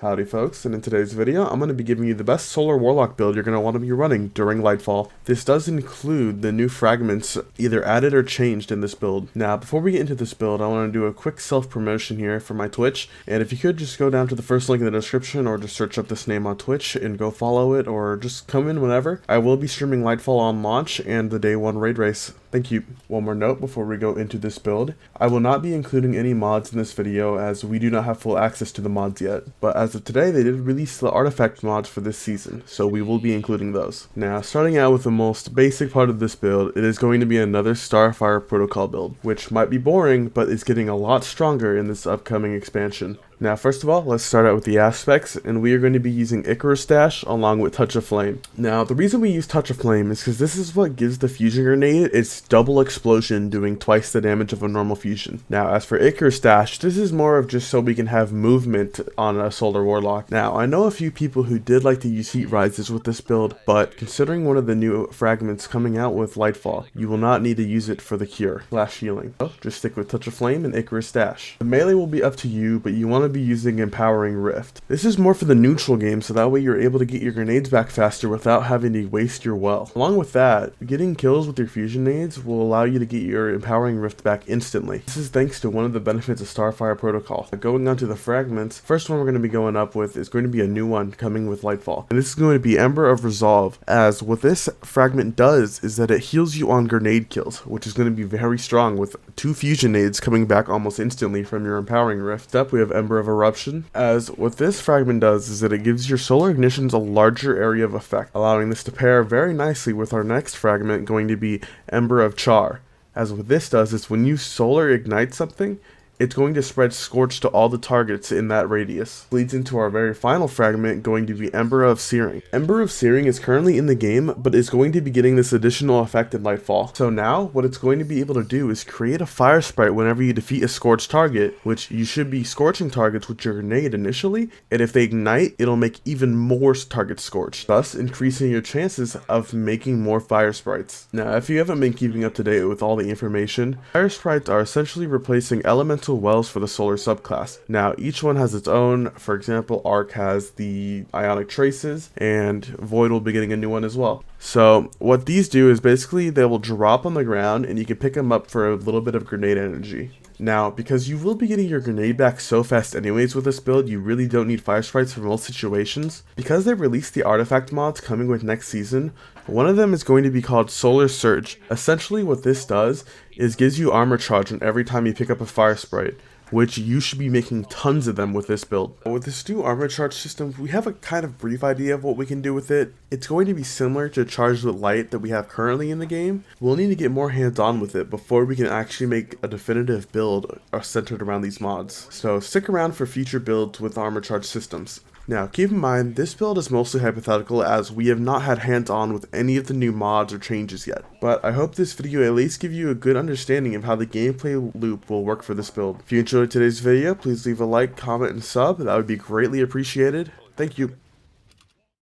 Howdy folks, and in today's video I'm going to be giving you the best solar warlock build you're going to want to be running during Lightfall. This does include the new fragments either added or changed in this build. Now before we get into this build, I want to do a quick self-promotion here for my Twitch, and if you could just go down to the first link in the description or just search up this name on Twitch and go follow it, or just come in whenever. I will be streaming Lightfall on launch and the day 1 raid race. Thank you. One more note before we go into this build. I will not be including any mods in this video as we do not have full access to the mods yet, but as of today they did release the artifact mods for this season, so we will be including those. Now starting out with the most basic part of this build, it is going to be another starfire protocol build, which might be boring but is getting a lot stronger in this upcoming expansion. Now first of all, let's start out with the aspects, and we are going to be using Icarus Dash along with Touch of Flame. Now the reason we use Touch of Flame is because this is what gives the fusion grenade its double explosion, doing twice the damage of a normal fusion. Now as for Icarus Dash, this is more of just so we can have movement on a solar warlock. Now I know a few people who did like to use heat rises with this build, but considering one of the new fragments coming out with Lightfall, you will not need to use it for the cure / healing. So just stick with Touch of Flame and Icarus Dash. The melee will be up to you, but you want to be using Empowering Rift. This is more for the neutral game, so that way you're able to get your grenades back faster without having to waste your well. Along with that, getting kills with your fusion nades will allow you to get your Empowering Rift back instantly. This is thanks to one of the benefits of Starfire Protocol. Going on to the fragments, first one we're going to be going up with is going to be a new one coming with Lightfall, and this is going to be Ember of Resolve, as what this fragment does is that it heals you on grenade kills, which is going to be very strong with 2 fusion nades coming back almost instantly from your Empowering Rift. Up we have Ember of Eruption, as what this fragment does is that it gives your solar ignitions a larger area of effect, allowing this to pair very nicely with our next fragment going to be Ember of Char, as what this does is when you solar ignite something, it's going to spread Scorch to all the targets in that radius. Leads into our very final fragment going to be Ember of Searing. Ember of Searing is currently in the game, but is going to be getting this additional effect in Lightfall. So now, what it's going to be able to do is create a fire sprite whenever you defeat a scorched target, which you should be scorching targets with your grenade initially, and if they ignite, it'll make even more targets scorched, thus increasing your chances of making more fire sprites. Now, if you haven't been keeping up to date with all the information, fire sprites are essentially replacing elemental wells for the solar subclass. Now each one has its own. For example, Arc has the Ionic Traces, and Void will be getting a new one as well. So what these do is basically they will drop on the ground and you can pick them up for a little bit of grenade energy. Now, because you will be getting your grenade back so fast anyways with this build, you really don't need fire sprites for most situations. Because they've released the artifact mods coming with next season, one of them is going to be called Solar Surge. Essentially what this does is gives you armor charge on every time you pick up a fire sprite, which you should be making tons of them with this build. With this new armor charge system, we have a kind of brief idea of what we can do with it. It's going to be similar to Charged with Light that we have currently in the game. We'll need to get more hands-on with it before we can actually make a definitive build centered around these mods. So stick around for future builds with armor charge systems. Now keep in mind, this build is mostly hypothetical as we have not had hands-on with any of the new mods or changes yet. But I hope this video at least gives you a good understanding of how the gameplay loop will work for this build. If you enjoyed today's video, please leave a like, comment, and sub. That would be greatly appreciated. Thank you.